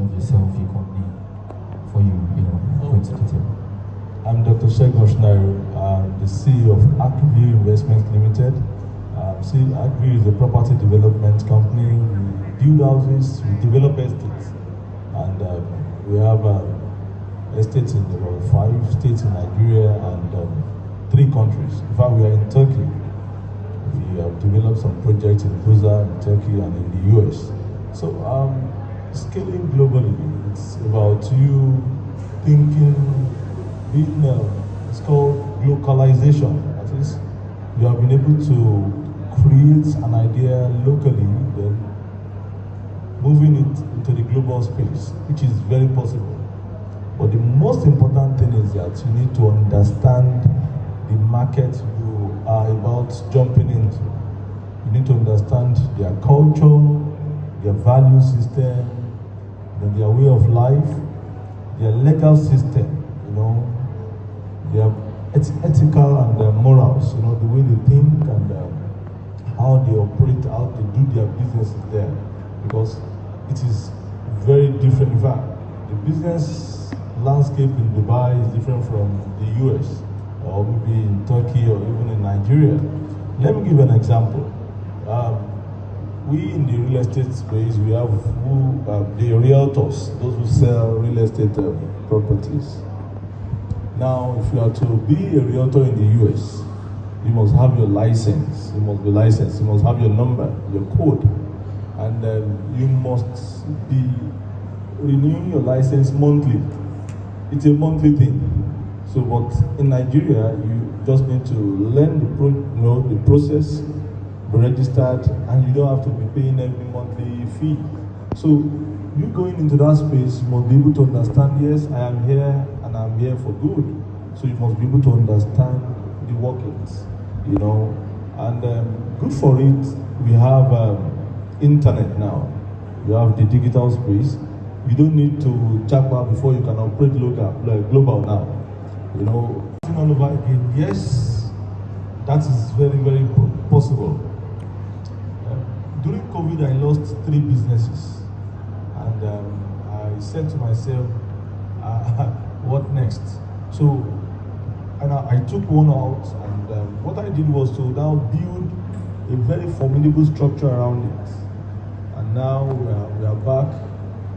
of yourself, your company, before go into detail? I'm Dr. Shegun Oshnairu. I'm the CEO of Akview Investments Limited. See, Akview is a property development company. We build houses, we develop estates, and we have estates in about 5 states in Nigeria and 3 countries. In fact, we are in Turkey. We have developed some projects in Buza, in Turkey, and in the US. So, scaling globally, it's about you thinking, it's called localization. That is, you have been able to create an idea locally, then moving it into the global space, which is very possible. But the most important thing is that you need to understand the market you are about jumping into. You need to understand their culture, their value system, their way of life, their legal system, their ethical and their morals, the way they think and how they operate, how they do their businesses there. Because it is very different. In fact, the business landscape in Dubai is different from the US, or maybe in Turkey, or even in Nigeria. Let me give an example. We in the real estate space, we have the realtors, those who sell real estate properties. Now, if you are to be a realtor in the US, you must have your license. You must be licensed. You must have your number, your code, and you must be renewing your license monthly. It's a monthly thing. So, but in Nigeria, you just need to learn the process, be registered, and you don't have to be paying every monthly fee. So, you going into that space, you must be able to understand, yes, I am here and I'm here for good. So you must be able to understand the workings, and good for it. We have internet now. You have the digital space. You don't need to check out before you can operate global now. All over again. Yes, that is very, very possible. During COVID, I lost 3 businesses, and I said to myself, what next? So, and I took one out, and what I did was to now build a very formidable structure around it. And now we are back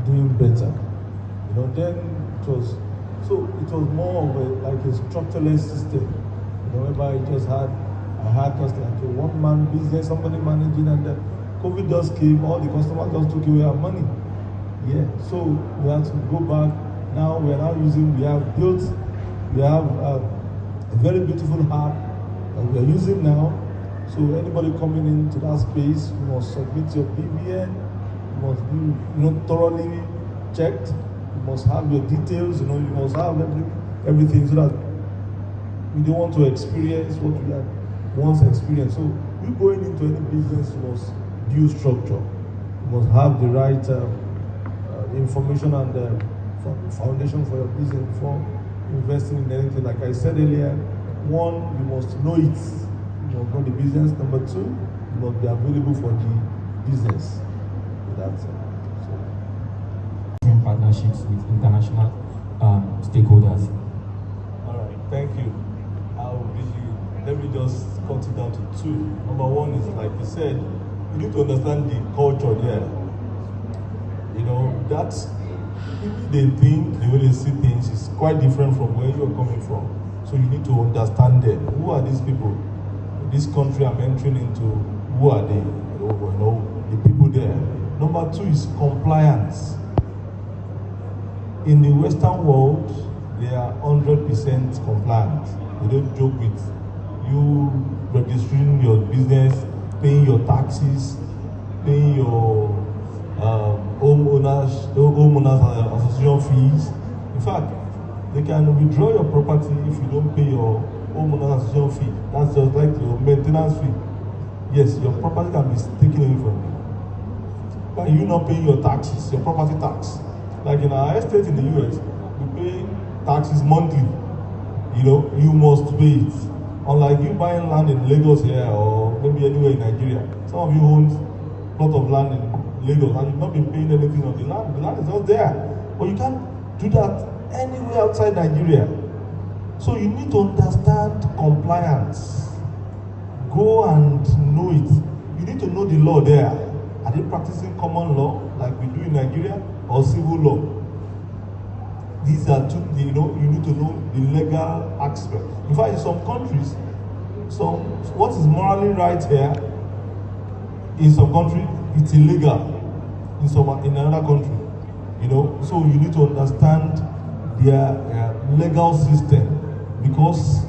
doing better. Then it was more of like a structureless system. Whereby I had just like a one-man business, somebody managing, and COVID just came, all the customers just took away our money. Yeah, so we had to go back. Now we have a very beautiful app that we are using now. So anybody coming into that space, you must submit your BVN, you must be thoroughly checked, you must have your details, you must have everything, so that we don't want to experience what we had once experienced. So you going into any business, you must build structure, you must have the right information and foundation for your business before investing in anything. Like I said earlier, 1, you must know it. You must know the business. Number 2, you must be available for the business. That's it. Partnerships with international stakeholders. All right, thank you. Let me just cut it down to 2. Number 1 is, like you said, you need to understand the culture there. That's they think, the way they see things is quite different from where you're coming from. So you need to understand them. Who are these people? This country I'm entering into, who are they? The people there. Number 2 is compliance. In the Western world, they are 100% compliant. They don't joke with you registering your business, paying your taxes, paying your homeowners association fees. In fact, they can withdraw your property if you don't pay your homeowners association fee. That's just like your maintenance fee. Yes, your property can be taken away from you. By you not paying your taxes, your property tax. Like in our estate in the US, we pay taxes monthly. You must pay it. Unlike you buying land in Lagos here or maybe anywhere in Nigeria. Some of you own a plot of land in Lagos and you've not been paying anything on the land. The land is not there. But you can't do that anywhere outside Nigeria. So you need to understand compliance. Go and know it. You need to know the law there. Are they practicing common law like we do in Nigeria or civil law? These are two, you need to know the legal aspect. In fact, in some countries, what is morally right here, in some country, it's illegal. In another country, so you need to understand their legal system, because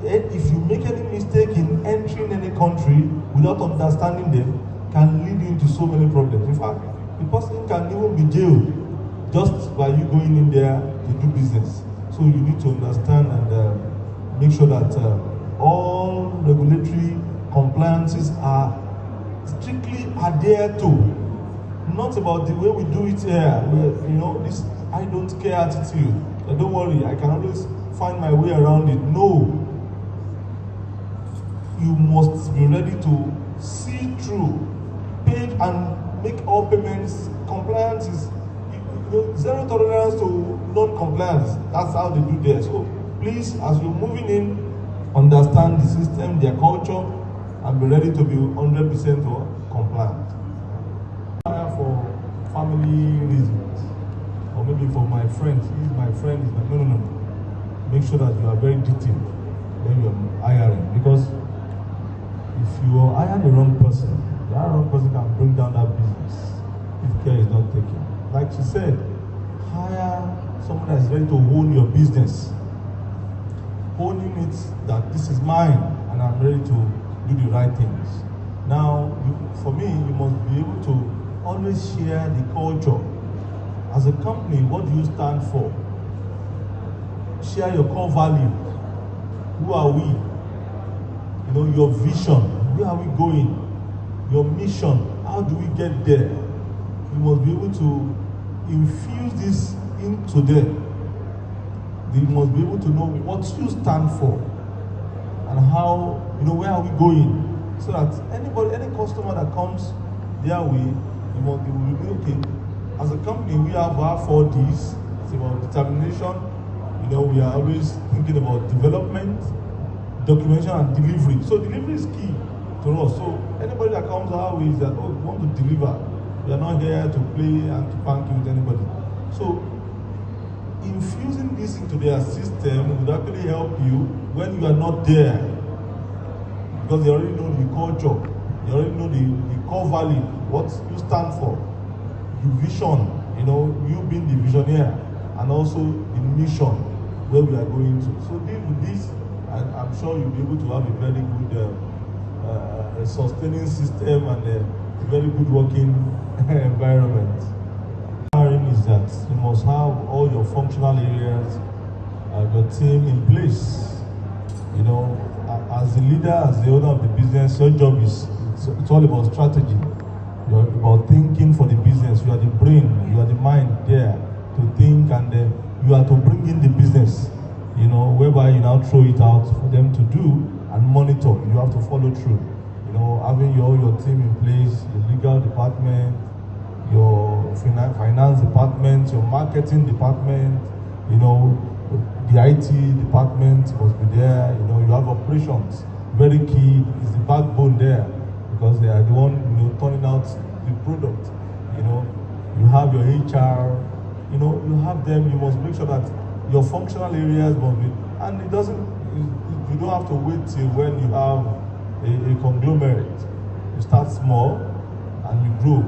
if you make any mistake in entering any country without understanding them, can lead you into so many problems. In fact, the person can even be jailed just by you going in there to do business. So you need to understand and make sure that all regulatory compliances are strictly adhered to. Not about the way we do it here, where, this I don't care attitude. Don't worry, I can always find my way around it. No. You must be ready to see through, pay and make all payments. Compliance is zero tolerance to non-compliance. That's how they do there. So please, as you're moving in, understand the system, their culture, and be ready to be 100% compliant. For family reasons, or maybe for my friends, he's my friend, no. Make sure that you are very detailed when you're hiring, because if you hire the wrong person, that wrong person can bring down that business if care is not taken. Like she said, hire someone that is ready to own your business. Owning it that this is mine and I'm ready to do the right things. Now, for me, you must be able to always share the culture. As a company, what do you stand for? Share your core values. Who are we? Your vision. Where are we going? Your mission. How do we get there? You must be able to infuse this into them. They must be able to know what you stand for and how, where are we going? So that any customer that comes their way, they will be okay. As a company, we have our 4 Ds. It's about determination. We are always thinking about development, documentation, and delivery. So delivery is key to us. So anybody that comes our way is that, we want to deliver. We are not here to play and to bank with anybody. So infusing this into their system would actually help you when you are not there, because they already know the culture, they already know the core value, what you stand for, the vision, you being the visionary, and also the mission where we are going to. So deal with this, and I'm sure you'll be able to have a very good sustaining system and a very good working environment. Is that you must have all your functional areas, your team in place. As the leader, as the owner of the business, your job is it's all about strategy. You're about thinking for the business. You are the brain, you are the mind there to think, and you are to bring in the business. Whereby you now throw it out for them to do and monitor. You have to follow through. Having your team in place, the legal department, your finance department, your marketing department, the IT department must be there. You have operations, very key, is the backbone there, because they are the one turning out the product. You have your HR, you have them. You must make sure that your functional areas must be, and you don't have to wait till when you have a conglomerate. You start small and you grow.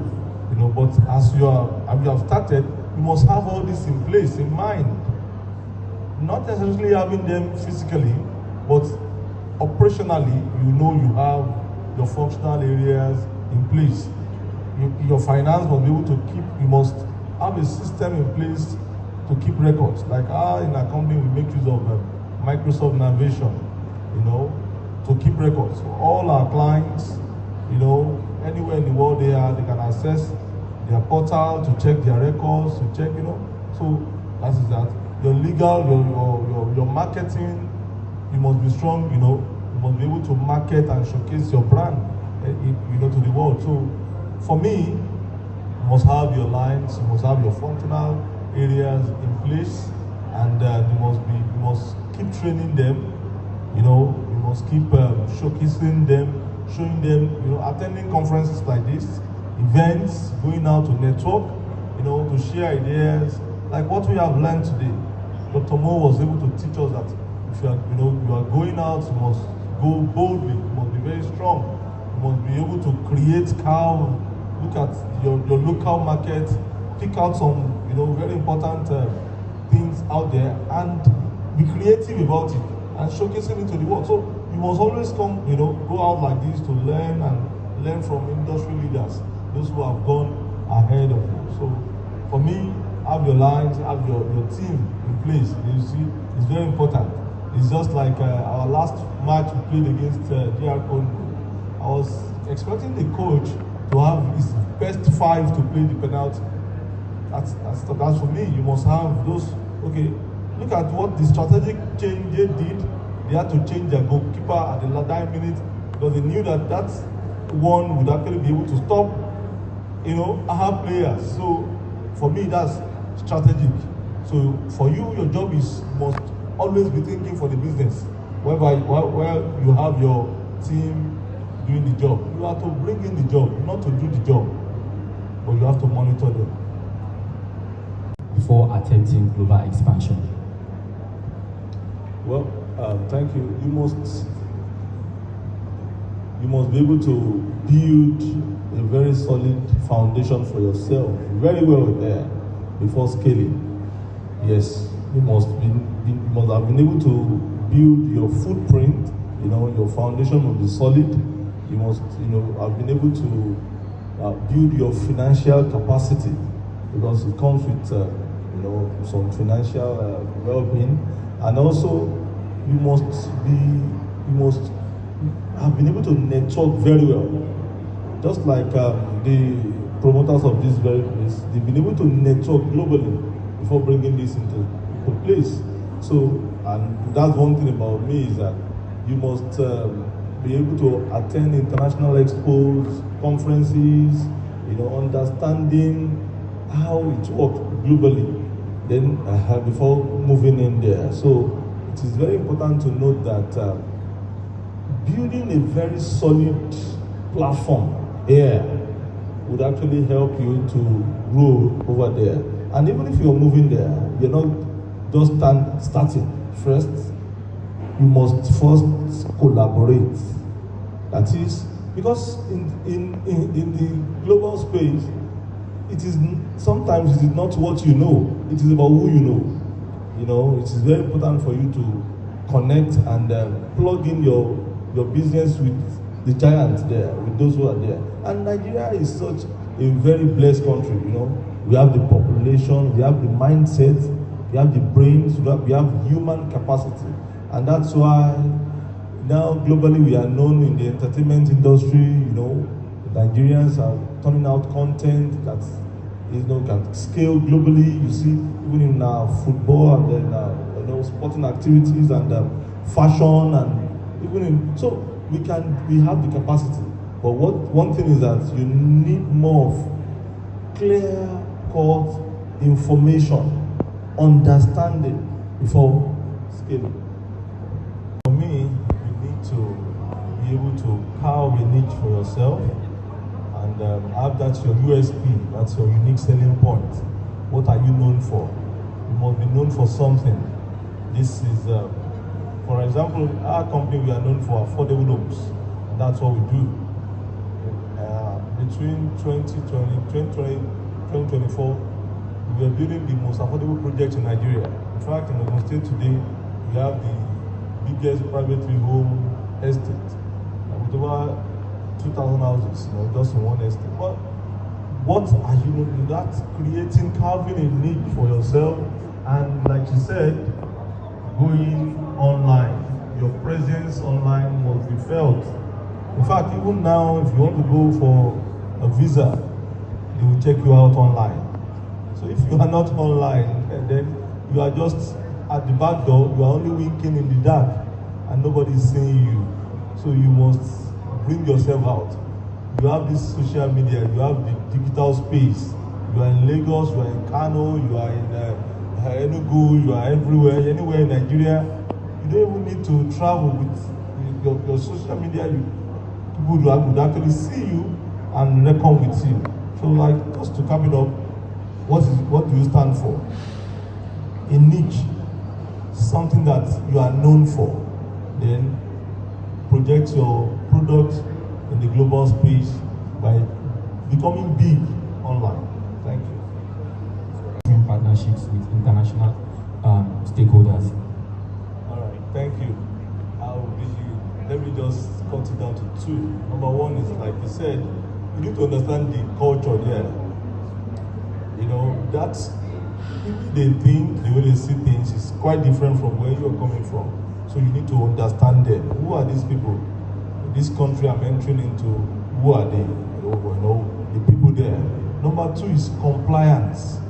But as you have started, you must have all this in place, in mind. Not necessarily having them physically, but operationally, you have your functional areas in place. Your finance must be able to you must have a system in place to keep records. Like in our company, we make use of Microsoft Navigation, to keep records. So all our clients, anywhere in the world they can access their portal to check their records, to check, So that is that. Your legal, your marketing, you must be strong, You must be able to market and showcase your brand, to the world. So for me, must have your lines, you must have your functional areas in place, and you must keep training them. You must keep showcasing them, showing them, attending conferences like this, events, going out to network, to share ideas, like what we have learned today. Dr. Mo was able to teach us that if you are going out, you must go boldly, you must be very strong, you must be able to create look at your local market, pick out some very important things out there and be creative about it and showcasing it to the world. So you must always go out like this to learn and learn from industry leaders, those who have gone ahead of you. So for me, have your lines, have your team in place. You see, it's very important. It's just like our last match we played against DR Congo. I was expecting the coach to have his best 5 to play the penalty. That's for me. You must have those. Okay, look at what the strategic change they did. They had to change their goalkeeper at the last minute because they knew that one would actually be able to stop, our players. So for me, that's strategic. So for you, your job is must always be thinking for the business. Where you have your team doing the job, you have to bring in the job, not to do the job, but you have to monitor them. Before attempting global expansion? Well, thank you. You must be able to build a very solid foundation for yourself, very well there, before scaling. Yes, you must have been able to build your footprint. Your foundation must be solid. You must, have been able to build your financial capacity, because it comes with some financial well-being, and also you must have been able to network very well. Just like the promoters of this very place, they've been able to network globally before bringing this into place. So, and that's one thing about me, is that you must be able to attend international expos, conferences, understanding how it works globally, then before moving in there. So it is very important to note that building a very solid platform here would actually help you to grow over there. And even if you're moving there, you're not just starting. First, you must first collaborate. That is, because in the global space, sometimes it is not what you know, it is about who you know. It is very important for you to connect and plug in your business with the giants there, with those who are there. And Nigeria is such a very blessed country. We have the population, we have the mindset, we have the brains, we have human capacity. And that's why now globally we are known in the entertainment industry. The Nigerians are turning out content that can scale globally. You see, even in football and then sporting activities and fashion, and even so we have the capacity. But one thing is that you need more of clear-cut information, understanding before scaling. For me, you need to be able to carve a niche for yourself and have that your USP, that's your unique selling point. What are you known for? You must be known for something. This is, for example, our company, we are known for affordable homes, and that's what we do. Between 2024, we are building the most affordable project in Nigeria. In fact, in Ogun State today, we have the biggest privately owned estate with over 2,000 houses, just in one estate. But what are you doing? That's creating, carving a niche for yourself, and like you said, going online. Your presence online must be felt. In fact, even now, if you want to go for a visa, they will check you out online. So if you are not online, and then you are just at the back door, you are only winking in the dark, and nobody is seeing you. So you must bring yourself out. You have this social media, you have the digital space. You are in Lagos, you are in Kano, you are in Enugu, you are everywhere, anywhere in Nigeria. You don't even need to travel with your social media. People would actually see you and reckon with you. So, like, just to cap it up, what do you stand for? A niche, something that you are known for. Then project your product in the global space by becoming big online. Thank you. In partnerships with international stakeholders. All right, thank you. Let me just cut it down to two. Number one is, like you said, you need to understand the culture there. You know, that's the thing, the way they see things is quite different from where you're coming from. So you need to understand them. Who are these people? This country I'm entering into, who are they? You know, the people there. Number two is compliance.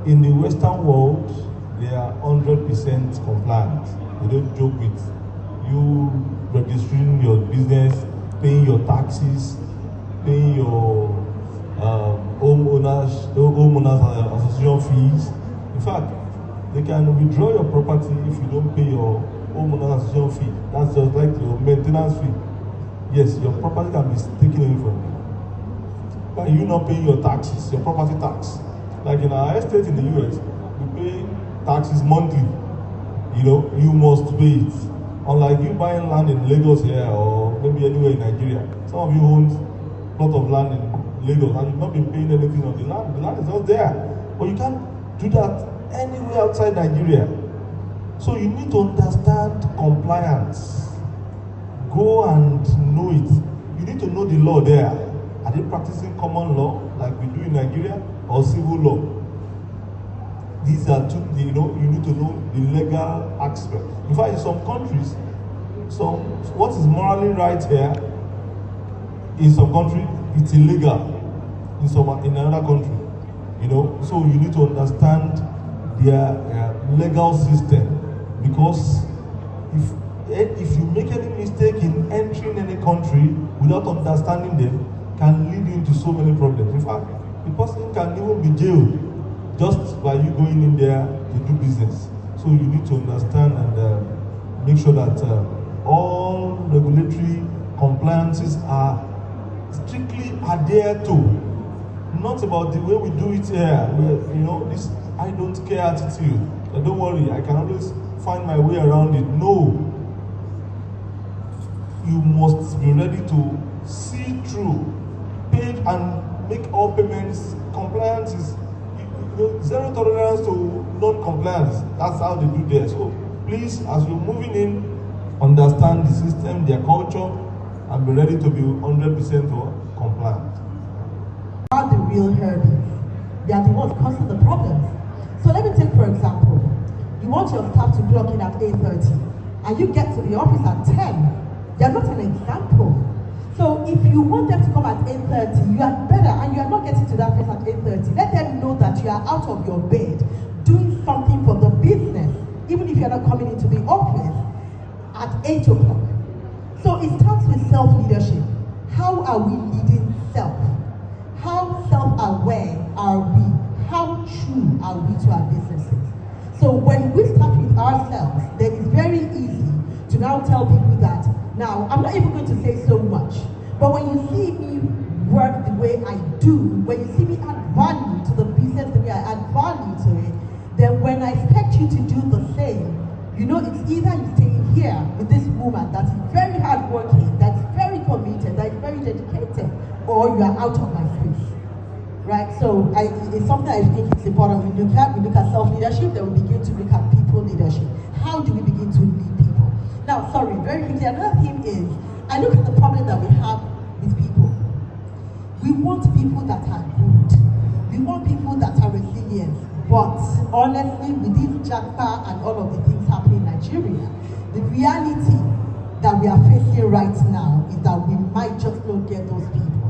In the Western world, they are 100% compliant. They don't joke with you registering your business, paying your taxes, paying your homeowners association fees. In fact, they can withdraw your property if you don't pay your homeowners association fee. That's just like your maintenance fee. Yes, your property can be taken away from you. But you not paying your taxes, your property tax. Like in our estate in the US, we pay taxes monthly. You know, you must pay it. Unlike you buying land in Lagos here or maybe anywhere in Nigeria. Some of you own a lot of land in Lagos and you've not been paying anything on the land. The land is not there. But you can't do that anywhere outside Nigeria. So you need to understand compliance. Go and know it. You need to know the law there. Are they practicing common law like we do in Nigeria or civil law? These are two, you need to know the legal aspect. In fact, in some countries, what is morally right here, in some country, it's illegal. In another country, so you need to understand their legal system, because if you make any mistake in entering any country without understanding them, can lead you into so many problems. In fact, the person can even be jailed just by you going in there to do business. So you need to understand and make sure that all regulatory compliances are strictly adhered to. Not about the way we do it here, where, this I don't care attitude. Don't worry, I can always find my way around it. No. You must be ready to see through, pay and make all payments. Compliance is zero tolerance to non-compliance. That's how they do there. So please, as you're moving in, understand the system, their culture, and be ready to be 100% compliant. Are the real herbies. They are the ones causing the problems. So let me take, for example, you want your staff to clock in at 8:30 and you get to the office at 10. You're not an example. So if you want them to come at 8:30, you are better, and you are not getting to that place at 8:30. Let them know that you are out of your bed, doing something for the business, even if you're not coming into the office at 8 o'clock. So it starts with self-leadership. How are we leading self? How self-aware are we? How true are we to our businesses? So when we start with ourselves, then it's very easy to now tell people that, now, I'm not even going to say so much, but when you see me work the way I do, when you see me add value to the business the way I add value to it, then when I expect you to do the same, it's either you stay here with this woman that's very hardworking, that's very committed, that's very dedicated, or you are out of my space, right? So it's something I think it's important. We look at self-leadership, then we begin to look at people leadership. How do we begin to lead people? Now, sorry, very quickly, another thing is, I look at the problem that we have with people. We want people that are good. We want people that are resilient. But honestly, with this JAXA and all of the things happening in Nigeria, the reality that we are facing right now is that we might just not get those people.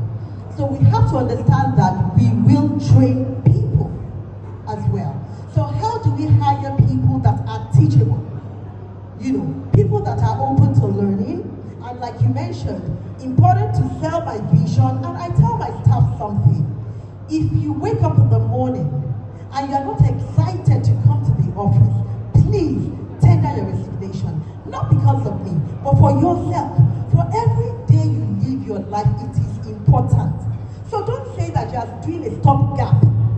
So we have to understand that we will train people as well. So how do we hire people that are teachable? People that are open to learning, and like you mentioned, important to sell my vision. And I tell my staff something. If you wake up in the morning and you're not excited to come to the office, please tender your resignation. Not because of me, but for yourself. For every day you live your life, it is important. So don't say that you are doing a stopgap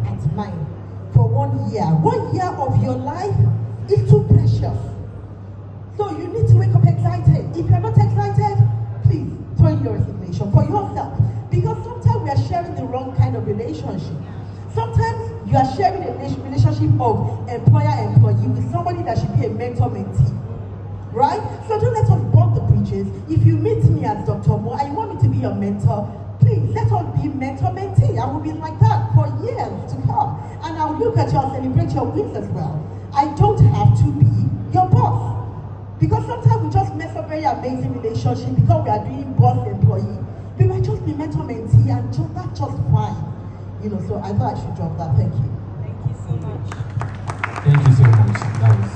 at mine for 1 year. 1 year of your life is too precious. So you need to wake up excited. If you're not excited, please throw in your resignation for yourself. Because sometimes we are sharing the wrong kind of relationship. Sometimes you are sharing a relationship of employer-employee with somebody that should be a mentor-mentee. Right? So don't let us burn the bridges. If you meet me as Dr. Mo and you want me to be your mentor, please let us be mentor-mentee. I will be like that for years to come. And I'll look at you and celebrate your wins as well. I don't have to be your boss. Because sometimes we just mess up very amazing relationship because we are doing boss-employee. We might just be mentor-mentee and that's just fine. You know, so I thought I should drop that. Thank you. Thank you so much. Thank you so much. That was